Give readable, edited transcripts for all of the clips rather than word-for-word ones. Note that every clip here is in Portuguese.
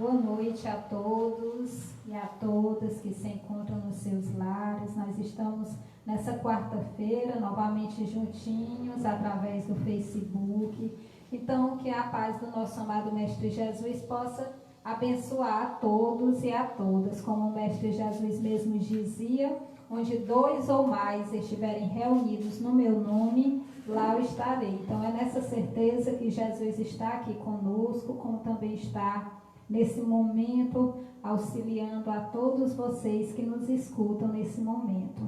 Boa noite a todos e a todas que se encontram nos seus lares. Nós estamos nessa quarta-feira novamente juntinhos através do Facebook. Então, que a paz do nosso amado Mestre Jesus possa abençoar a todos e a todas. Como o Mestre Jesus mesmo dizia, onde 2 ou mais estiverem reunidos no meu nome, lá eu estarei. Então, é nessa certeza que Jesus está aqui conosco, como também está nesse momento, auxiliando a todos vocês que nos escutam nesse momento.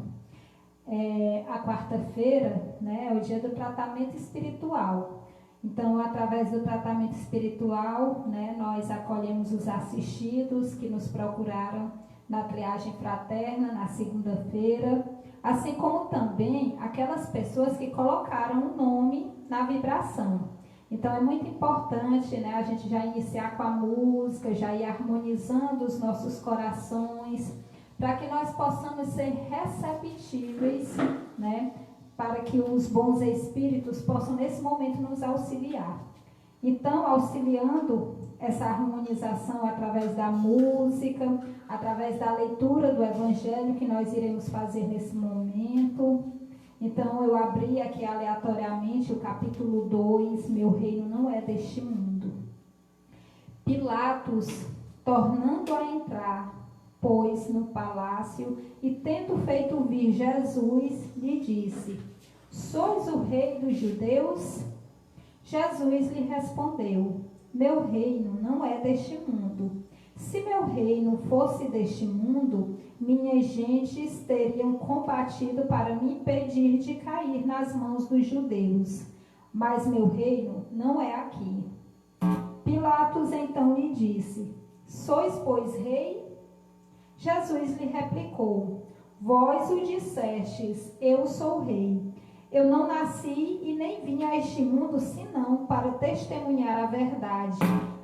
A quarta-feira, né, é o dia do tratamento espiritual. Então, através do tratamento espiritual, né, nós acolhemos os assistidos que nos procuraram na triagem fraterna, na segunda-feira, assim como também aquelas pessoas que colocaram o nome na vibração. Então, é muito importante, né, a gente já iniciar com a música, já ir harmonizando os nossos corações, para que nós possamos ser receptíveis, né, para que os bons espíritos possam, nesse momento, nos auxiliar. Então, auxiliando essa harmonização através da música, através da leitura do Evangelho que nós iremos fazer nesse momento. Então, eu abri aqui aleatoriamente o capítulo 2, Meu reino não é deste mundo. Pilatos, tornando a entrar, pois, no palácio, e tendo feito vir Jesus, lhe disse: Sois o rei dos judeus? Jesus lhe respondeu: Meu reino não é deste mundo. Se meu reino fosse deste mundo, minhas gentes teriam combatido para me impedir de cair nas mãos dos judeus. Mas meu reino não é aqui. Pilatos então lhe disse: Sois, pois, rei? Jesus lhe replicou: Vós o dissestes, eu sou rei. Eu não nasci e nem vim a este mundo senão para testemunhar a verdade.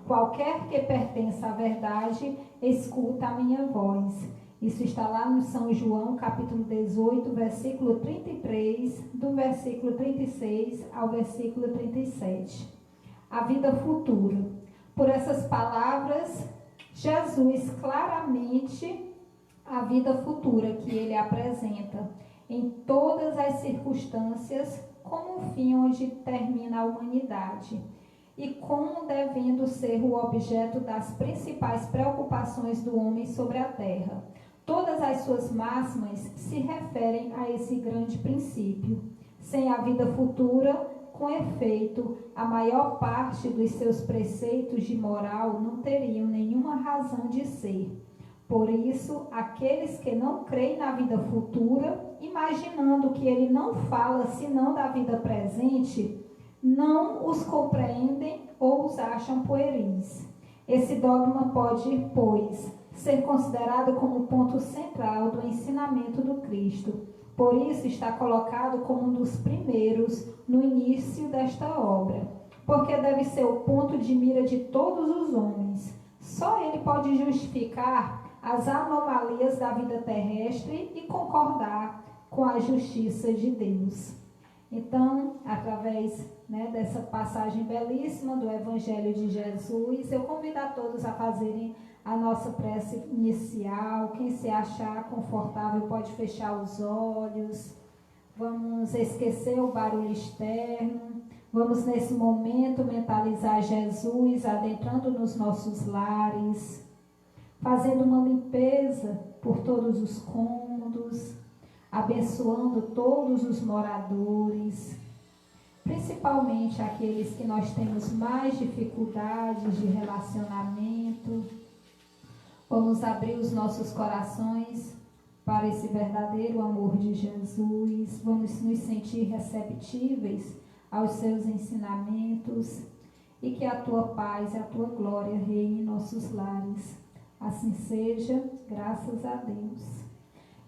Qualquer que pertença à verdade, escuta a minha voz. Isso está lá no São João, capítulo 18, versículo 33, do versículo 36 ao versículo 37. A vida futura. Por essas palavras, Jesus claramente a vida futura que ele apresenta em todas as circunstâncias como um fim onde termina a humanidade e como devendo ser o objeto das principais preocupações do homem sobre a terra. Todas as suas máximas se referem a esse grande princípio. Sem a vida futura, com efeito, a maior parte dos seus preceitos de moral não teriam nenhuma razão de ser. Por isso, aqueles que não creem na vida futura, imaginando que ele não fala senão da vida presente, não os compreendem ou os acham pueris. Esse dogma pode, pois, ser considerado como ponto central do ensinamento do Cristo. Por isso está colocado como um dos primeiros no início desta obra, porque deve ser o ponto de mira de todos os homens. Só ele pode justificar as anomalias da vida terrestre e concordar com a justiça de Deus. Então, através, né, dessa passagem belíssima do Evangelho de Jesus, eu convido a todos a fazerem a nossa prece inicial. Quem se achar confortável pode fechar os olhos. Vamos esquecer o barulho externo. Vamos, nesse momento, mentalizar Jesus adentrando nos nossos lares, fazendo uma limpeza por todos os cômodos, abençoando todos os moradores, principalmente aqueles que nós temos mais dificuldades de relacionamento. Vamos abrir os nossos corações para esse verdadeiro amor de Jesus. Vamos nos sentir receptíveis aos seus ensinamentos e que a tua paz e a tua glória reine em nossos lares. Assim seja, graças a Deus.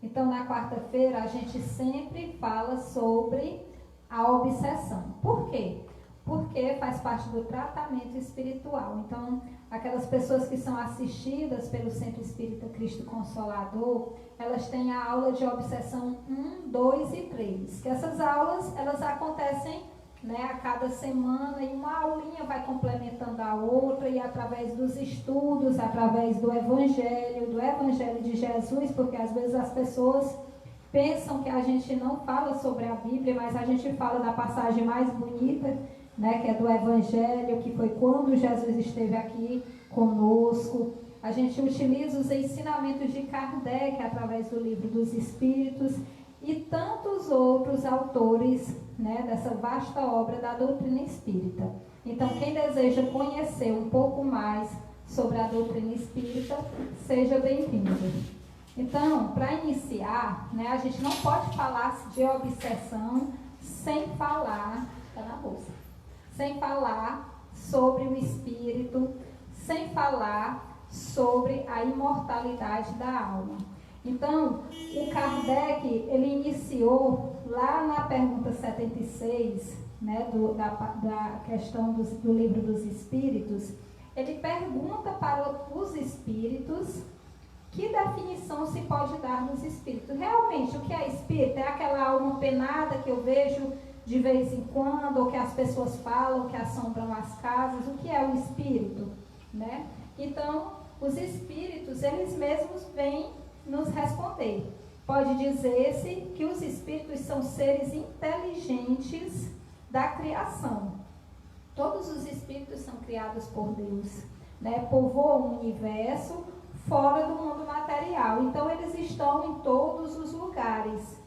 Então, na quarta-feira, a gente sempre fala sobre a obsessão. Por quê? Porque faz parte do tratamento espiritual. Então, aquelas pessoas que são assistidas pelo Centro Espírita Cristo Consolador, elas têm a aula de obsessão 1, 2 e 3. Que essas aulas, elas acontecem né, a cada semana, e uma aulinha vai complementando a outra, e através dos estudos, através do Evangelho de Jesus, porque às vezes as pessoas pensam que a gente não fala sobre a Bíblia, mas a gente fala da passagem mais bonita, né, que é do Evangelho, que foi quando Jesus esteve aqui conosco. A gente utiliza os ensinamentos de Kardec através do Livro dos Espíritos e tantos outros autores, né, dessa vasta obra da doutrina espírita. Então, quem deseja conhecer um pouco mais sobre a doutrina espírita, seja bem-vindo. Então, para iniciar, né, a gente não pode falar de obsessão sem falar, tá na bolsa, sem falar sobre o espírito, sem falar sobre a imortalidade da alma. Então, o Kardec, ele iniciou lá na pergunta 76, né, da questão do Livro dos Espíritos, ele pergunta para os espíritos que definição se pode dar dos espíritos. Realmente, o que é espírito? É aquela alma penada que eu vejo de vez em quando, ou que as pessoas falam, que assombram as casas. O que é o espírito? Né? Então, os espíritos, eles mesmos vêm nos responder. Pode dizer-se que os espíritos são seres inteligentes da criação. Todos os espíritos são criados por Deus, né? Povoam o universo fora do mundo material. Então, eles estão em todos os lugares.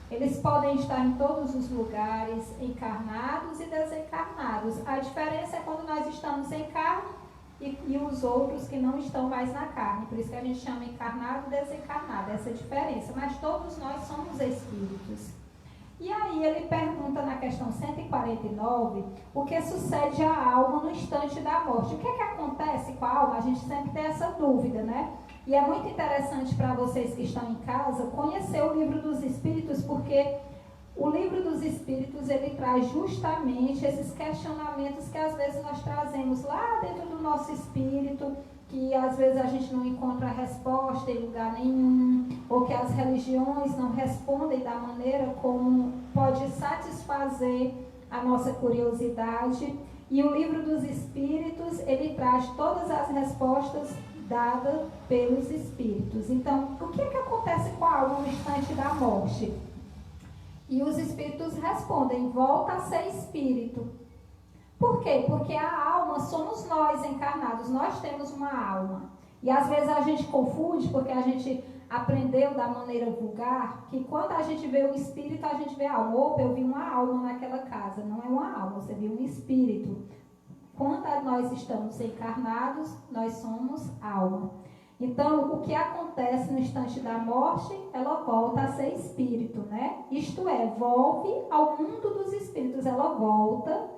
Eles podem estar em todos os lugares, encarnados e desencarnados. A diferença é quando nós estamos em carne e os outros que não estão mais na carne. Por isso que a gente chama encarnado e desencarnado, essa é a diferença. Mas todos nós somos espíritos. E aí ele pergunta na questão 149, o que sucede à alma no instante da morte. O que é que acontece com a alma? A gente sempre tem essa dúvida, né? E é muito interessante para vocês que estão em casa conhecer o Livro dos Espíritos, porque o Livro dos Espíritos, ele traz justamente esses questionamentos que às vezes nós trazemos lá dentro do nosso espírito, que às vezes a gente não encontra a resposta em lugar nenhum, ou que as religiões não respondem da maneira como pode satisfazer a nossa curiosidade. E o Livro dos Espíritos, ele traz todas as respostas dadas pelos Espíritos. Então, o que é que acontece com a alma no instante da morte? E os Espíritos respondem, volta a ser Espírito. Por quê? Porque a alma somos nós encarnados, nós temos uma alma. E às vezes a gente confunde, porque a gente aprendeu da maneira vulgar, que quando a gente vê o espírito, a gente vê a alma. Opa, eu vi uma alma naquela casa. Não é uma alma, você viu um espírito. Quando nós estamos encarnados, nós somos alma. Então, o que acontece no instante da morte, ela volta a ser espírito, né? Isto é, volve ao mundo dos espíritos, ela volta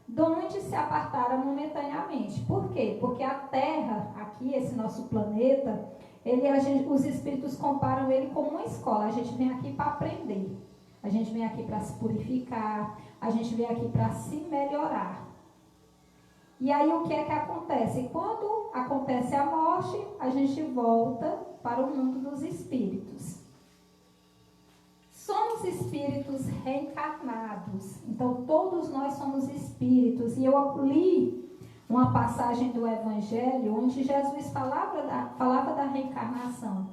de onde se apartaram momentaneamente. Por quê? Porque a Terra, aqui, esse nosso planeta, os espíritos comparam ele como uma escola. A gente vem aqui para aprender. A gente vem aqui para se purificar. A gente vem aqui para se melhorar. E aí o que é que acontece? Quando acontece a morte, a gente volta para o mundo dos espíritos. Somos espíritos reencarnados. Então, todos nós somos espíritos. E eu li uma passagem do Evangelho onde Jesus falava da reencarnação.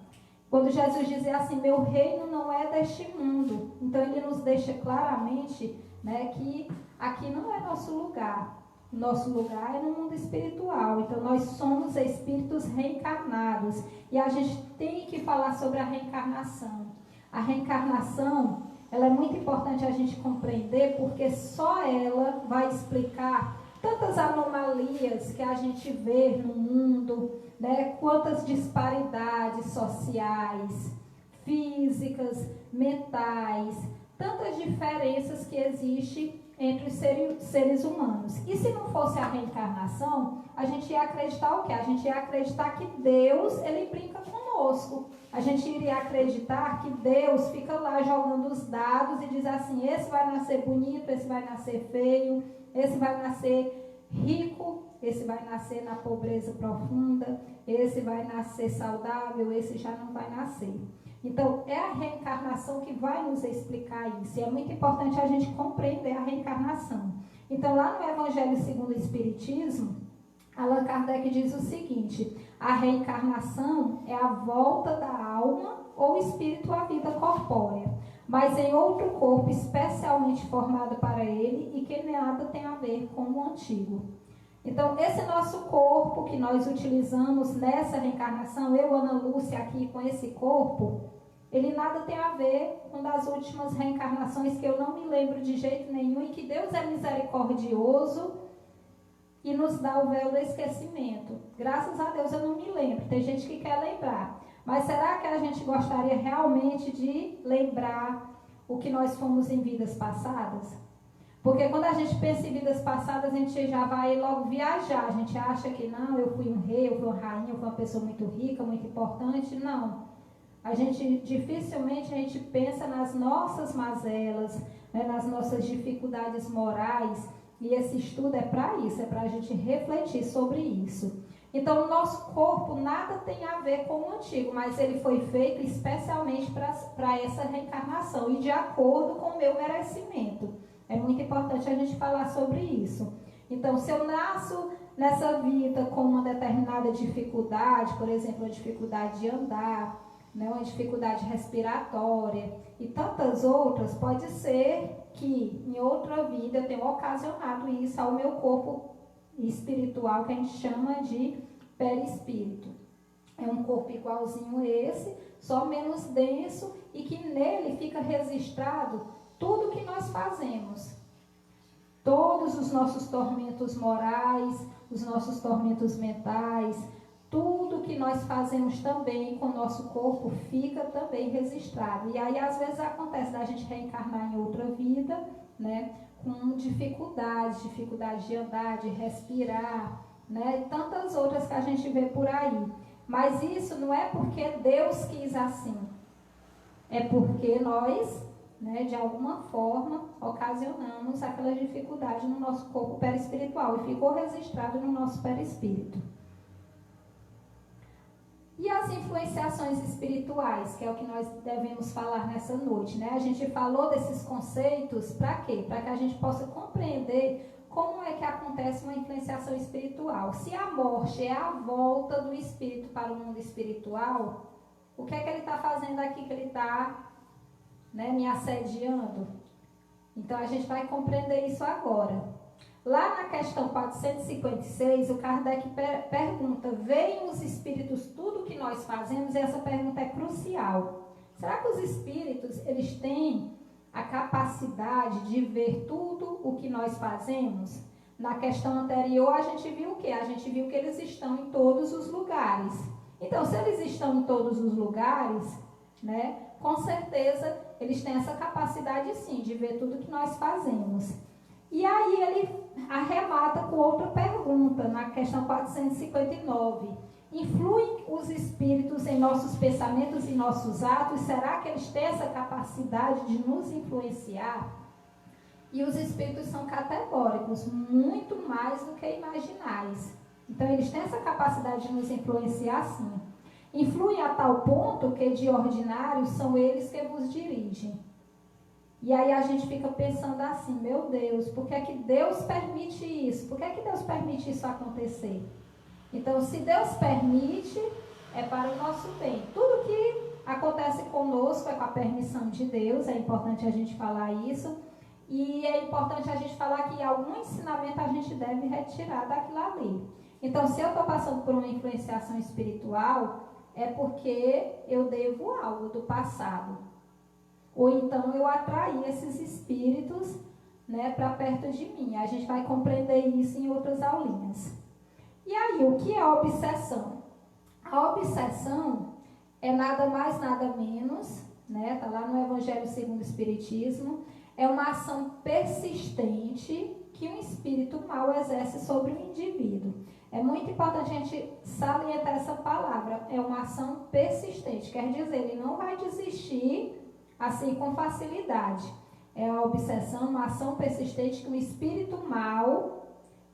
Quando Jesus dizia assim, meu reino não é deste mundo. Então, ele nos deixa claramente, né, que aqui não é nosso lugar. Nosso lugar é no mundo espiritual. Então, nós somos espíritos reencarnados. E a gente tem que falar sobre a reencarnação. A reencarnação, ela é muito importante a gente compreender, porque só ela vai explicar tantas anomalias que a gente vê no mundo, né? Quantas disparidades sociais, físicas, mentais, tantas diferenças que existem entre os seres humanos. E se não fosse a reencarnação, a gente ia acreditar o quê? A gente ia acreditar que Deus, ele brinca conosco. A gente iria acreditar que Deus fica lá jogando os dados e diz assim, esse vai nascer bonito, esse vai nascer feio, esse vai nascer rico, esse vai nascer na pobreza profunda, esse vai nascer saudável, esse já não vai nascer. Então, é a reencarnação que vai nos explicar isso. E é muito importante a gente compreender a reencarnação. Então, lá no Evangelho segundo o Espiritismo, Allan Kardec diz o seguinte: a reencarnação é a volta da alma ou espírito à vida corpórea, mas em outro corpo especialmente formado para ele e que nada tem a ver com o antigo. Então, esse nosso corpo que nós utilizamos nessa reencarnação, eu, Ana Lúcia, aqui com esse corpo, ele nada tem a ver com das últimas reencarnações que eu não me lembro de jeito nenhum e que Deus é misericordioso e nos dá o véu do esquecimento. Graças a Deus eu não me lembro, tem gente que quer lembrar. Mas será que a gente gostaria realmente de lembrar o que nós fomos em vidas passadas? Porque quando a gente pensa em vidas passadas, a gente já vai logo viajar. A gente acha que não, eu fui um rei, eu fui uma rainha, eu fui uma pessoa muito rica, muito importante. Não. Dificilmente a gente pensa nas nossas mazelas, né, nas nossas dificuldades morais. E esse estudo é para isso, é para a gente refletir sobre isso. Então, o nosso corpo nada tem a ver com o antigo, mas ele foi feito especialmente para essa reencarnação e de acordo com o meu merecimento. É muito importante a gente falar sobre isso. Então, se eu nasço nessa vida com uma determinada dificuldade, por exemplo, a dificuldade de andar, né, uma dificuldade respiratória e tantas outras, pode ser que em outra vida eu tenha ocasionado isso ao meu corpo espiritual, que a gente chama de perispírito. É um corpo igualzinho esse, só menos denso, e que nele fica registrado tudo que nós fazemos. Todos os nossos tormentos morais, os nossos tormentos mentais, tudo que nós fazemos também com o nosso corpo fica também registrado. E aí às vezes acontece da gente reencarnar em outra vida, né, com dificuldade de andar, de respirar, né, e tantas outras que a gente vê por aí. Mas isso não é porque Deus quis assim, é porque nós, né, de alguma forma, ocasionamos aquela dificuldade no nosso corpo perispiritual e ficou registrado no nosso perispírito. E as influenciações espirituais, que é o que nós devemos falar nessa noite, né? A gente falou desses conceitos para quê? Para que a gente possa compreender como é que acontece uma influenciação espiritual. Se a morte é a volta do espírito para o mundo espiritual, o que é que ele está fazendo aqui que ele está, né, me assediando? Então a gente vai compreender isso agora. Lá na questão 456, o Kardec pergunta: veem os espíritos tudo que nós fazemos? E essa pergunta é crucial. Será que os espíritos, eles têm a capacidade de ver tudo o que nós fazemos? Na questão anterior, a gente viu o quê? A gente viu que eles estão em todos os lugares. Então, se eles estão em todos os lugares, né, com certeza eles têm essa capacidade sim de ver tudo que nós fazemos. E aí ele arremata com outra pergunta, na questão 459. Influem os espíritos em nossos pensamentos e nossos atos? Será que eles têm essa capacidade de nos influenciar? E os espíritos são categóricos, muito mais do que imaginais. Então, eles têm essa capacidade de nos influenciar, sim. Influem a tal ponto que, de ordinário, são eles que vos dirigem. E aí a gente fica pensando assim: meu Deus, por que é que Deus permite isso? Por que é que Deus permite isso acontecer? Então, se Deus permite, é para o nosso bem. Tudo que acontece conosco é com a permissão de Deus, é importante a gente falar isso. E é importante a gente falar que algum ensinamento a gente deve retirar daquilo ali. Então, se eu estou passando por uma influenciação espiritual, é porque eu devo algo do passado. Ou então eu atraí esses espíritos, né, para perto de mim. A gente vai compreender isso em outras aulinhas. E aí, o que é obsessão? A obsessão é nada mais, nada menos, né, tá lá no Evangelho segundo o Espiritismo, é uma ação persistente que um espírito mau exerce sobre o indivíduo. É muito importante a gente salientar essa palavra. É uma ação persistente, quer dizer, ele não vai desistir assim com facilidade. É a obsessão, uma ação persistente que um espírito mau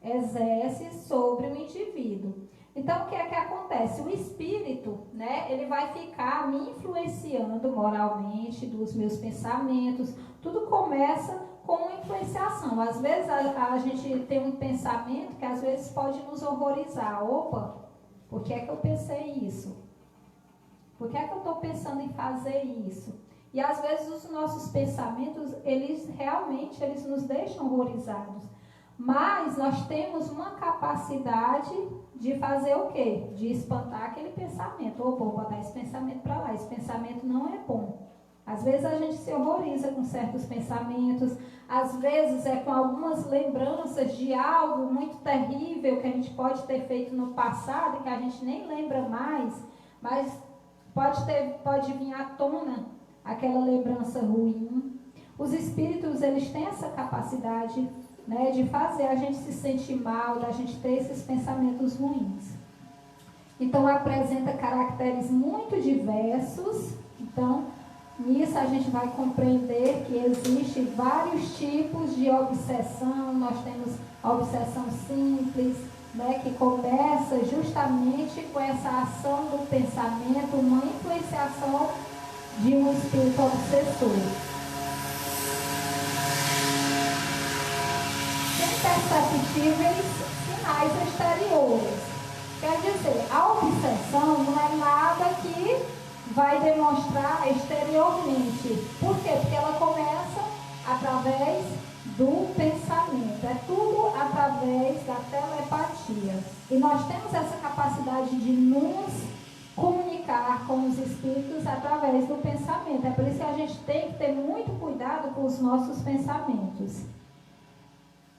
exerce sobre o indivíduo. Então, o que é que acontece? O espírito, né, ele vai ficar me influenciando moralmente dos meus pensamentos. Tudo começa com uma influenciação. Às vezes a gente tem um pensamento que às vezes pode nos horrorizar. Opa, por que é que eu pensei isso? Por que é que eu estou pensando em fazer isso? E às vezes os nossos pensamentos, eles nos deixam horrorizados. Mas nós temos uma capacidade de fazer o quê? De espantar aquele pensamento. Ou vou botar esse pensamento para lá. Esse pensamento não é bom. Às vezes a gente se horroriza com certos pensamentos. Às vezes é com algumas lembranças de algo muito terrível que a gente pode ter feito no passado e que a gente nem lembra mais. Mas pode vir à tona aquela lembrança ruim. Os espíritos, eles têm essa capacidade, né, de fazer a gente se sentir mal, da gente ter esses pensamentos ruins. Então, apresenta caracteres muito diversos. Então, nisso a gente vai compreender que existem vários tipos de obsessão. Nós temos a obsessão simples, né, que começa justamente com essa ação do pensamento, uma influenciação de um espírito obsessor. Imperceptíveis sinais exteriores. Quer dizer, a obsessão não é nada que vai demonstrar exteriormente. Por quê? Porque ela começa através do pensamento. É tudo através da telepatia. E nós temos essa capacidade de nos comunicar com os espíritos através do pensamento. É por isso que a gente tem que ter muito cuidado com os nossos pensamentos.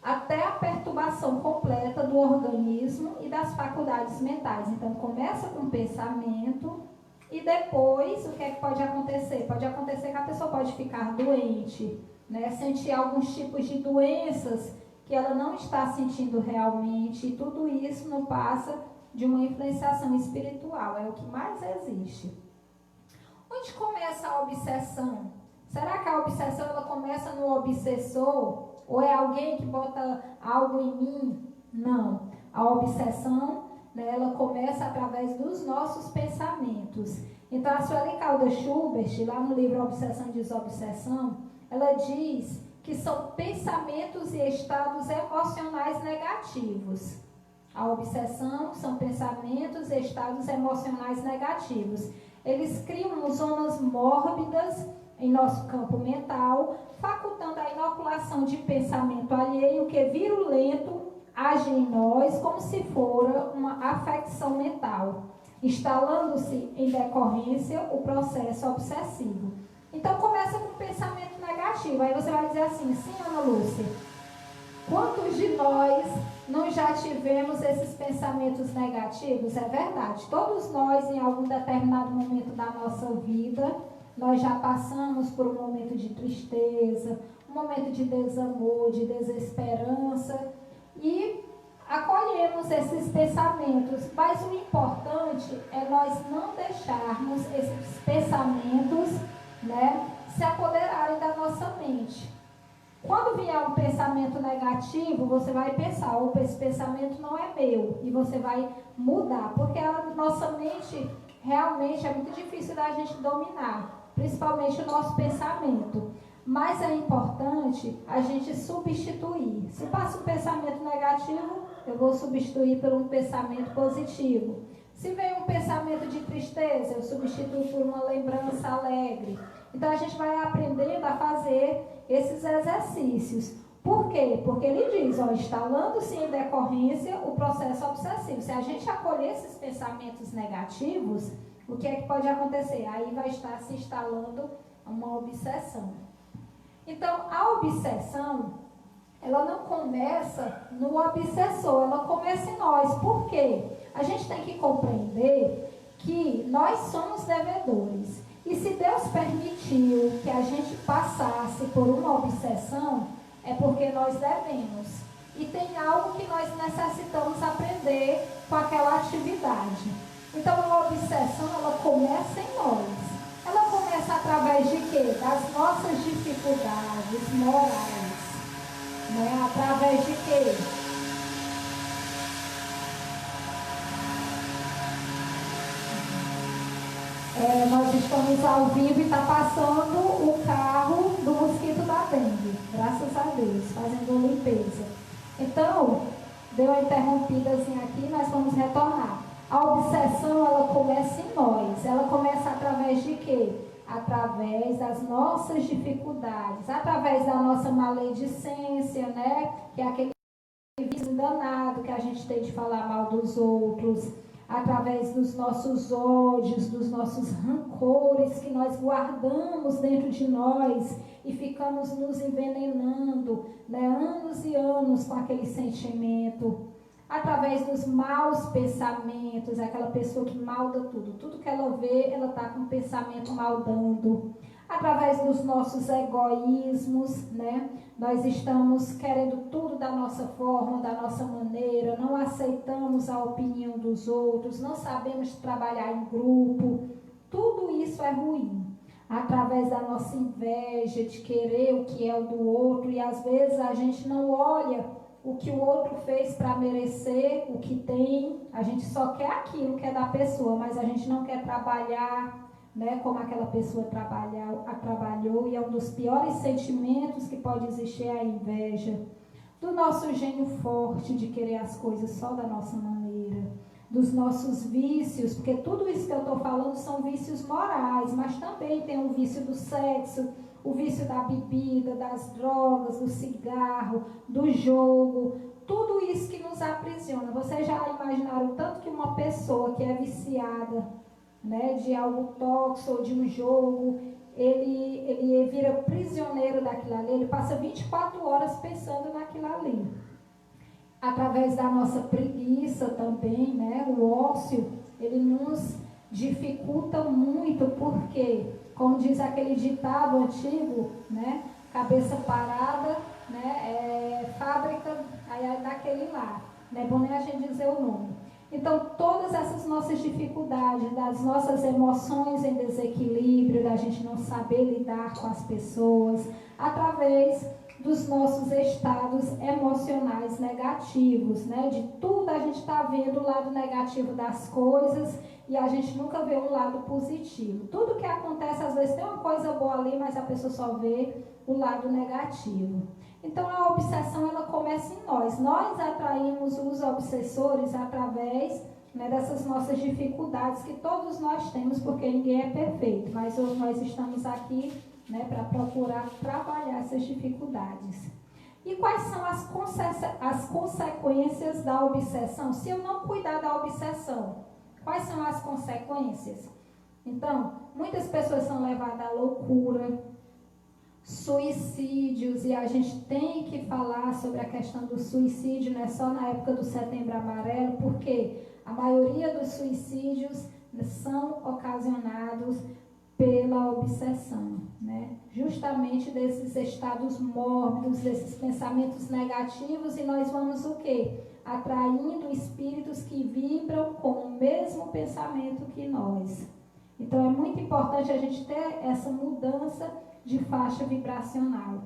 Até a perturbação completa do organismo e das faculdades mentais. Então, começa com o pensamento e depois, o que é que pode acontecer? Pode acontecer que a pessoa pode ficar doente, né? Sentir alguns tipos de doenças que ela não está sentindo realmente, e tudo isso não passa de uma influenciação espiritual, é o que mais existe. Onde começa a obsessão? Será que a obsessão ela começa no obsessor? Ou é alguém que bota algo em mim? Não. A obsessão, né, ela começa através dos nossos pensamentos. Então, a Sueli Caldas Schubert, lá no livro Obsessão e Desobsessão, ela diz que são pensamentos e estados emocionais negativos. A obsessão são pensamentos e estados emocionais negativos. Eles criam zonas mórbidas em nosso campo mental, facultando a inoculação de pensamento alheio que virulento age em nós como se fora uma afecção mental, instalando-se em decorrência o processo obsessivo. Então começa com pensamento negativo. Aí você vai dizer assim: sim, Ana Lúcia, quantos de nós não já tivemos esses pensamentos negativos? É verdade, todos nós em algum determinado momento da nossa vida, nós já passamos por um momento de tristeza, um momento de desamor, de desesperança, e acolhemos esses pensamentos. Mas o importante é nós não deixarmos esses pensamentos, né, se apoderarem da nossa mente. Quando vier um pensamento negativo, você vai pensar: opa, esse pensamento não é meu, e você vai mudar, porque a nossa mente realmente é muito difícil da gente dominar, principalmente o nosso pensamento. Mas é importante a gente substituir. Se passa um pensamento negativo, eu vou substituir por um pensamento positivo. Se vem um pensamento de tristeza, eu substituo por uma lembrança alegre. Então a gente vai aprendendo a fazer esses exercícios. Por quê? Porque ele diz, instalando-se em decorrência o processo obsessivo. Se a gente acolher esses pensamentos negativos, o que é que pode acontecer? Aí vai estar se instalando uma obsessão. Então, a obsessão, ela não começa no obsessor, ela começa em nós. Por quê? A gente tem que compreender que nós somos devedores. E se Deus permitiu que a gente passasse por uma obsessão, é porque nós devemos. E tem algo que nós necessitamos aprender com aquela atividade. Então, a obsessão, ela começa em nós. Ela começa através de quê? Das nossas dificuldades morais. Né? Através de quê? Nós estamos ao vivo e está passando o carro do mosquito da dengue, graças a Deus, fazendo limpeza. Então, deu uma interrompidazinha aqui, nós vamos retornar. A obsessão, ela começa em nós. Ela começa através de quê? Através das nossas dificuldades, através da nossa maledicência, né? Que é aquele vício danado que a gente tem de falar mal dos outros, através dos nossos ódios, dos nossos rancores que nós guardamos dentro de nós e ficamos nos envenenando, né, anos e anos com aquele sentimento, através dos maus pensamentos, aquela pessoa que malda tudo que ela vê, ela está com o pensamento maldando, através dos nossos egoísmos, né? Nós estamos querendo tudo da nossa forma, da nossa maneira, não aceitamos a opinião dos outros, não sabemos trabalhar em grupo. Tudo isso é ruim. Através da nossa inveja, de querer o que é o do outro, e às vezes a gente não olha o que o outro fez para merecer o que tem. A gente só quer aquilo que é da pessoa, mas a gente não quer trabalhar, né, como aquela pessoa trabalhou, e é um dos piores sentimentos que pode existir, é a inveja. Do nosso gênio forte de querer as coisas só da nossa maneira, dos nossos vícios, porque tudo isso que eu estou falando são vícios morais, mas também tem o vício do sexo, o vício da bebida, das drogas, do cigarro, do jogo, tudo isso que nos aprisiona. Vocês já imaginaram tanto que uma pessoa que é viciada, né, de algo tóxico ou de um jogo, ele vira prisioneiro daquilo ali, ele passa 24 horas pensando naquilo ali. Através da nossa preguiça também, né, o ócio, ele nos dificulta muito, porque, como diz aquele ditado antigo, né, cabeça parada, né, fábrica daquele lá, não é bom nem a gente dizer o nome. Então, todas essas nossas dificuldades, das nossas emoções em desequilíbrio, da gente não saber lidar com as pessoas, através dos nossos estados emocionais negativos, né? De tudo a gente está vendo o lado negativo das coisas e a gente nunca vê um lado positivo. Tudo que acontece, às vezes tem uma coisa boa ali, mas a pessoa só vê o lado negativo. Então a obsessão, ela começa em nós. Nós atraímos os obsessores através, né, dessas nossas dificuldades que todos nós temos, porque ninguém é perfeito, mas hoje nós estamos aqui, né, para procurar trabalhar essas dificuldades. E quais são as consequências da obsessão? Se eu não cuidar da obsessão, quais são as consequências? Então, muitas pessoas são levadas à loucura, suicídios, e a gente tem que falar sobre a questão do suicídio, não é só na época do Setembro Amarelo, porque a maioria dos suicídios são ocasionados pela obsessão, né? Justamente desses estados mórbidos, desses pensamentos negativos, e nós vamos o quê? Atraindo espíritos que vibram com o mesmo pensamento que nós. Então é muito importante a gente ter essa mudança de faixa vibracional.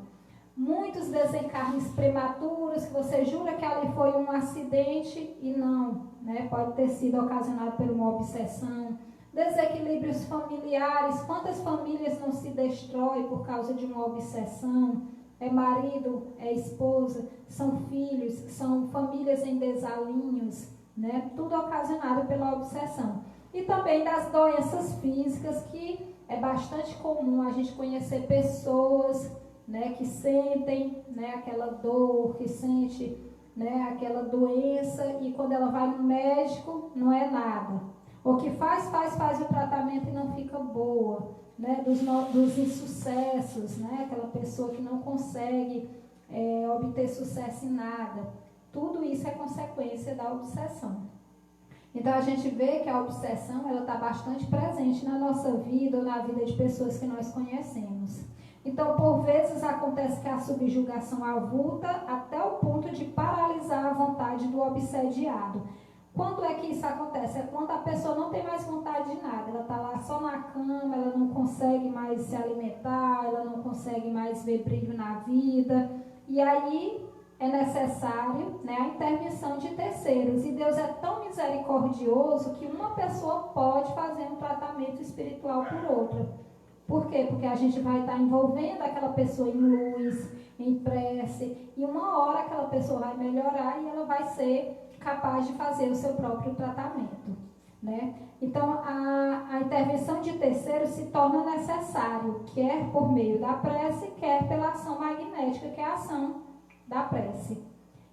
Muitos desencarnes prematuros, que você jura que ali foi um acidente e não, né? Pode ter sido ocasionado por uma obsessão. Desequilíbrios familiares, quantas famílias não se destroem por causa de uma obsessão? É marido, é esposa, são filhos, são famílias em desalinhos, né? Tudo ocasionado pela obsessão. E também das doenças físicas, que é bastante comum a gente conhecer pessoas, né, que sentem, né, aquela dor, que sente, né, aquela doença, e quando ela vai no médico, não é nada. Ou que faz o tratamento e não fica boa, né, dos insucessos, né, aquela pessoa que não consegue obter sucesso em nada. Tudo isso é consequência da obsessão. Então a gente vê que a obsessão, ela está bastante presente na nossa vida ou na vida de pessoas que nós conhecemos. Então, por vezes acontece que a subjugação avulta até o ponto de paralisar a vontade do obsediado. Quando é que isso acontece? É quando a pessoa não tem mais vontade de nada, ela está lá só na cama, ela não consegue mais se alimentar, ela não consegue mais ver brilho na vida, e aí é necessário, né, a intervenção de terceiros. E Deus é tão misericordioso que uma pessoa pode fazer um tratamento espiritual por outra. Por quê? Porque a gente vai estar envolvendo aquela pessoa em luz, em prece, e uma hora aquela pessoa vai melhorar e ela vai ser capaz de fazer o seu próprio tratamento, né? Então, a intervenção de terceiros se torna necessário, quer por meio da prece, quer pela ação magnética, que é a ação da prece.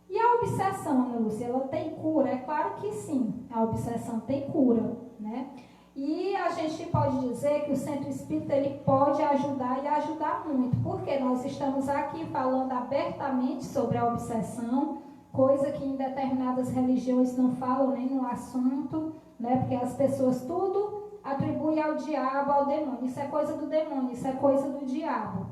E a obsessão, Ana Lúcia, ela tem cura? É claro que sim, a obsessão tem cura, né? E a gente pode dizer que o Centro Espírita ele pode ajudar e ajudar muito, porque nós estamos aqui falando abertamente sobre a obsessão, coisa que em determinadas religiões não falam nem no assunto, né? Porque as pessoas tudo atribuem ao diabo, ao demônio. Isso é coisa do demônio, isso é coisa do diabo.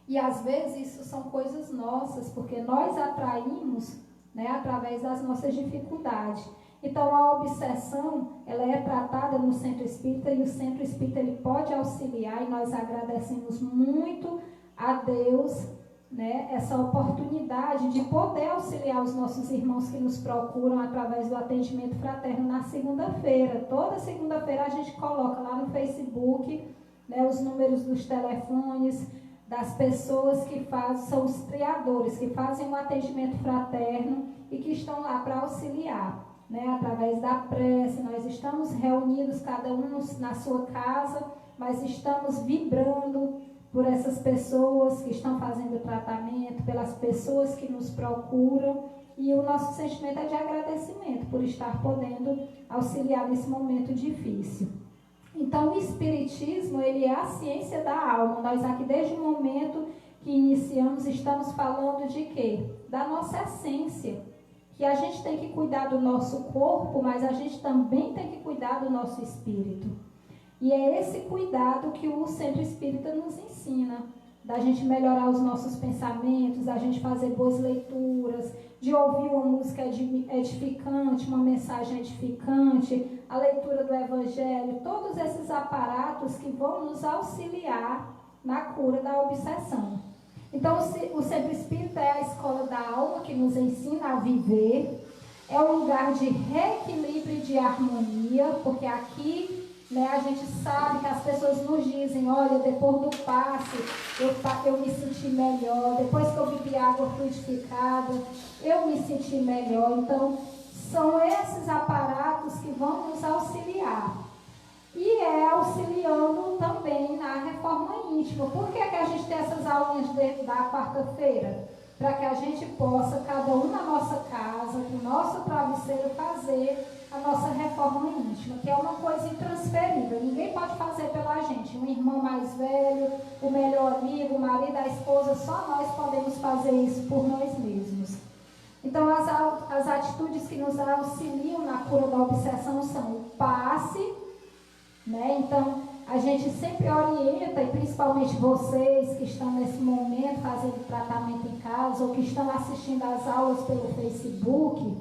E às vezes isso são coisas nossas, porque nós atraímos, né, através das nossas dificuldades. Então a obsessão, ela é tratada no Centro Espírita e o Centro Espírita ele pode auxiliar e nós agradecemos muito a Deus, né, essa oportunidade de poder auxiliar os nossos irmãos que nos procuram através do atendimento fraterno na segunda-feira. Toda segunda-feira a gente coloca lá no Facebook, né, os números dos telefones das pessoas que fazem, são os triadores, que fazem um atendimento fraterno e que estão lá para auxiliar. Né, através da prece, nós estamos reunidos, cada um na sua casa, mas estamos vibrando por essas pessoas que estão fazendo o tratamento, pelas pessoas que nos procuram, e o nosso sentimento é de agradecimento por estar podendo auxiliar nesse momento difícil. Então, o Espiritismo, ele é a ciência da alma. Nós aqui, desde o momento que iniciamos, estamos falando de quê? Da nossa essência. Que a gente tem que cuidar do nosso corpo, mas a gente também tem que cuidar do nosso espírito. E é esse cuidado que o Centro Espírita nos ensina, da gente melhorar os nossos pensamentos, da gente fazer boas leituras, de ouvir uma música edificante, uma mensagem edificante, a leitura do Evangelho, todos esses aparatos que vão nos auxiliar na cura da obsessão. Então, o Centro Espírita é a escola da alma que nos ensina a viver, é um lugar de reequilíbrio e de harmonia, porque aqui, né, a gente sabe que as pessoas nos dizem, olha, depois do passe, eu me senti melhor, depois que eu bebi água fluidificada, eu me senti melhor. Então, são esses aparatos que vão nos auxiliar. E é auxiliando também na reforma íntima. Por que a gente tem essas aulinhas da quarta-feira? Para que a gente possa, cada um na nossa casa, com o nosso travesseiro, fazer a nossa reforma íntima, que é uma coisa intransferível. Ninguém pode fazer pela gente. Um irmão mais velho, o melhor amigo, o marido, a esposa, só nós podemos fazer isso por nós mesmos. Então, as atitudes que nos auxiliam na cura da obsessão são o passe, né? Então, a gente sempre orienta, e principalmente vocês que estão nesse momento fazendo tratamento em casa ou que estão assistindo às aulas pelo Facebook,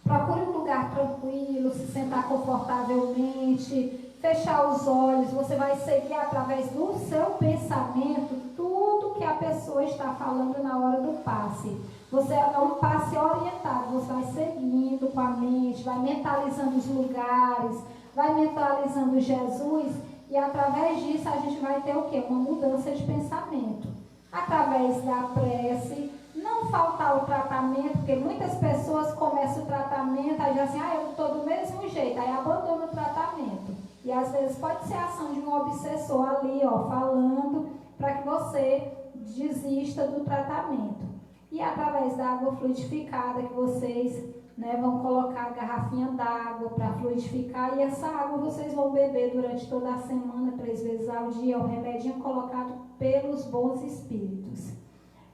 procure um lugar tranquilo, se sentar confortavelmente, fechar os olhos. Você vai seguir através do seu pensamento tudo que a pessoa está falando na hora do passe. Você é um passe orientado, você vai seguindo com a mente, vai mentalizando os lugares, vai mentalizando Jesus, e através disso a gente vai ter o quê? Uma mudança de pensamento. Através da prece, não faltar o tratamento, porque muitas pessoas começam o tratamento, aí já assim, eu estou do mesmo jeito, aí abandonam o tratamento. E às vezes pode ser a ação de um obsessor ali, falando, para que você desista do tratamento. E através da água fluidificada que vocês, né, vão colocar a garrafinha d'água para fluidificar, e essa água vocês vão beber durante toda a semana, 3 vezes ao dia, o remedinho colocado pelos bons espíritos.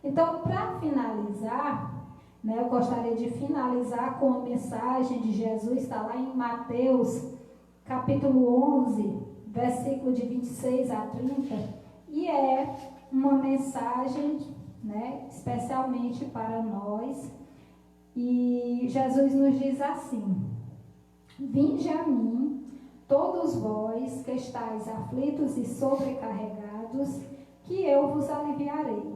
Então, para finalizar, né, eu gostaria de finalizar com a mensagem de Jesus, está lá em Mateus, capítulo 11, versículo de 26 a 30, e é uma mensagem, né, especialmente para nós. E Jesus nos diz assim: vinde a mim, todos vós que estáis aflitos e sobrecarregados, que eu vos aliviarei.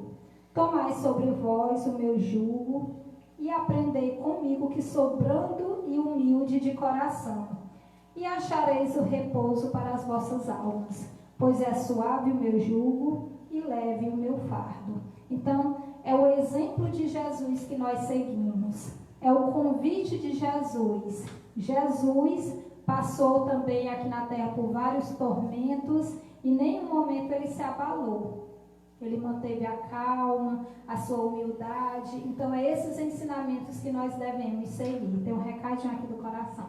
Tomai sobre vós o meu jugo e aprendei comigo, que sou brando e humilde de coração, e achareis o repouso para as vossas almas, pois é suave o meu jugo e leve o meu fardo. Então, é o exemplo de Jesus que nós seguimos. É o convite de Jesus. Jesus passou também aqui na terra por vários tormentos e em nenhum momento ele se abalou. Ele manteve a calma, a sua humildade. Então, é esses ensinamentos que nós devemos seguir. Tem um recadinho aqui do coração.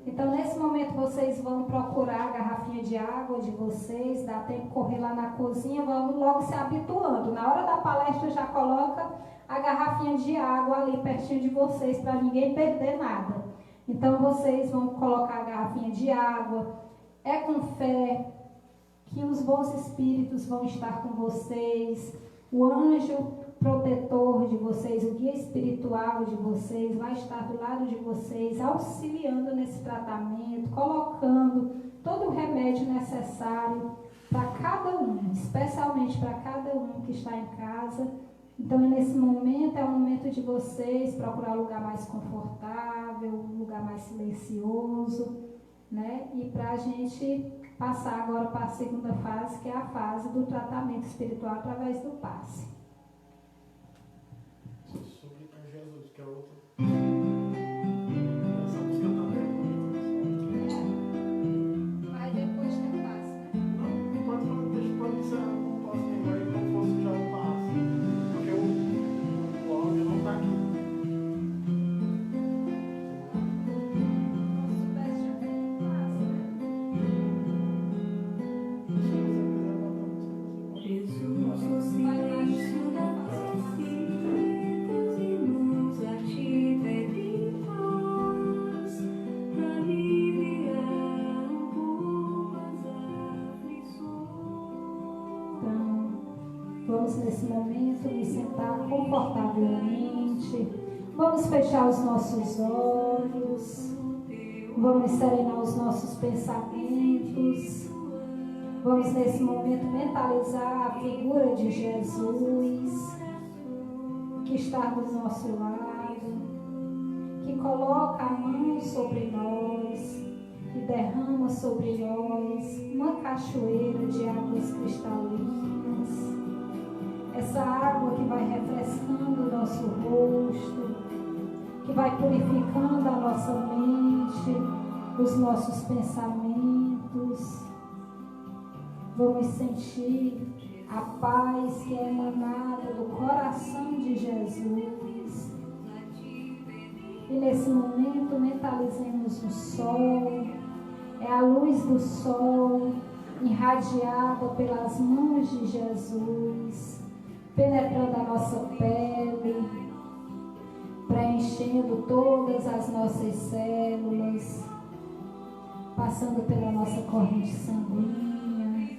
Então, nesse momento, vocês vão procurar a garrafinha de água de vocês. Dá tempo de correr lá na cozinha. Vamos logo se habituando. Na hora da palestra, já coloca a garrafinha de água ali pertinho de vocês, para ninguém perder nada. Então, vocês vão colocar a garrafinha de água. É com fé que os bons espíritos vão estar com vocês, o anjo protetor de vocês, o guia espiritual de vocês vai estar do lado de vocês, auxiliando nesse tratamento, colocando todo o remédio necessário para cada um, especialmente para cada um que está em casa. Então, nesse momento, é o momento de vocês procurar um lugar mais confortável, um lugar mais silencioso, né? E para a gente passar agora para a segunda fase, que é a fase do tratamento espiritual através do passe. Suplicar Jesus, que é outra. Essa música também Mas depois tem o passe, né? não pode falar, pode ser um passe aí, não fosse já o passe. Porque o áudio não está aqui. Vamos nesse momento nos sentar confortavelmente. Vamos fechar os nossos olhos. Vamos serenar os nossos pensamentos. Vamos nesse momento mentalizar a figura de Jesus que está do nosso lado, que coloca a mão sobre nós e derrama sobre nós uma cachoeira de águas cristalinas. Essa água que vai refrescando o nosso rosto, que vai purificando a nossa mente, os nossos pensamentos. Vamos sentir a paz que é emanada do coração de Jesus. E nesse momento mentalizemos o sol, é a luz do sol irradiada pelas mãos de Jesus, penetrando a nossa pele, preenchendo todas as nossas células, passando pela nossa corrente sanguínea,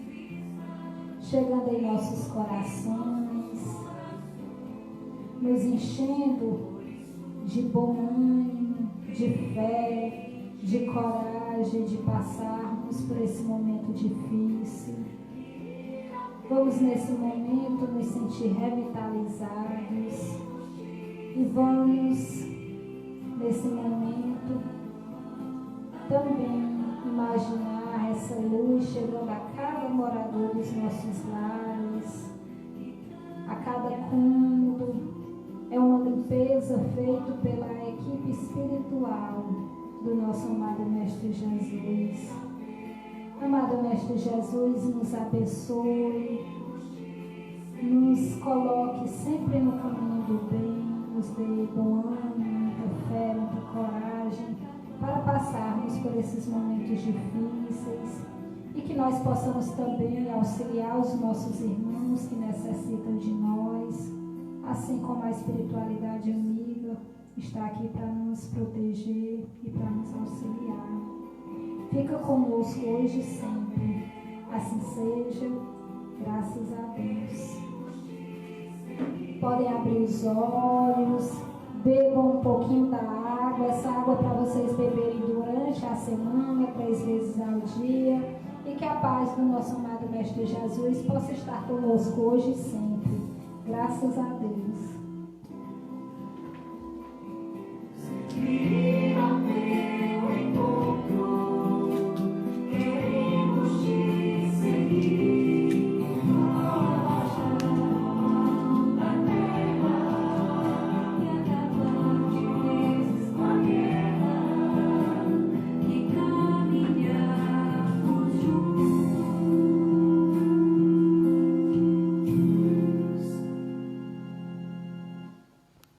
chegando em nossos corações, nos enchendo de bom ânimo, de fé, de coragem de passarmos por esse momento difícil. Vamos nesse momento nos sentir revitalizados e vamos nesse momento também imaginar essa luz chegando a cada morador dos nossos lares, a cada cômodo. É uma limpeza feita pela equipe espiritual do nosso amado Mestre Jesus. Amado Mestre Jesus, nos abençoe, nos coloque sempre no caminho do bem, nos dê bom ânimo, muita fé, muita coragem, para passarmos por esses momentos difíceis e que nós possamos também auxiliar os nossos irmãos que necessitam de nós, assim como a espiritualidade amiga está aqui para nos proteger e para nos auxiliar. Fica conosco hoje e sempre. Assim seja, graças a Deus. Podem abrir os olhos, bebam um pouquinho da água. Essa água é para vocês beberem durante a semana, 3 vezes ao dia. e que a paz do nosso amado Mestre Jesus possa estar conosco hoje e sempre. Graças a Deus.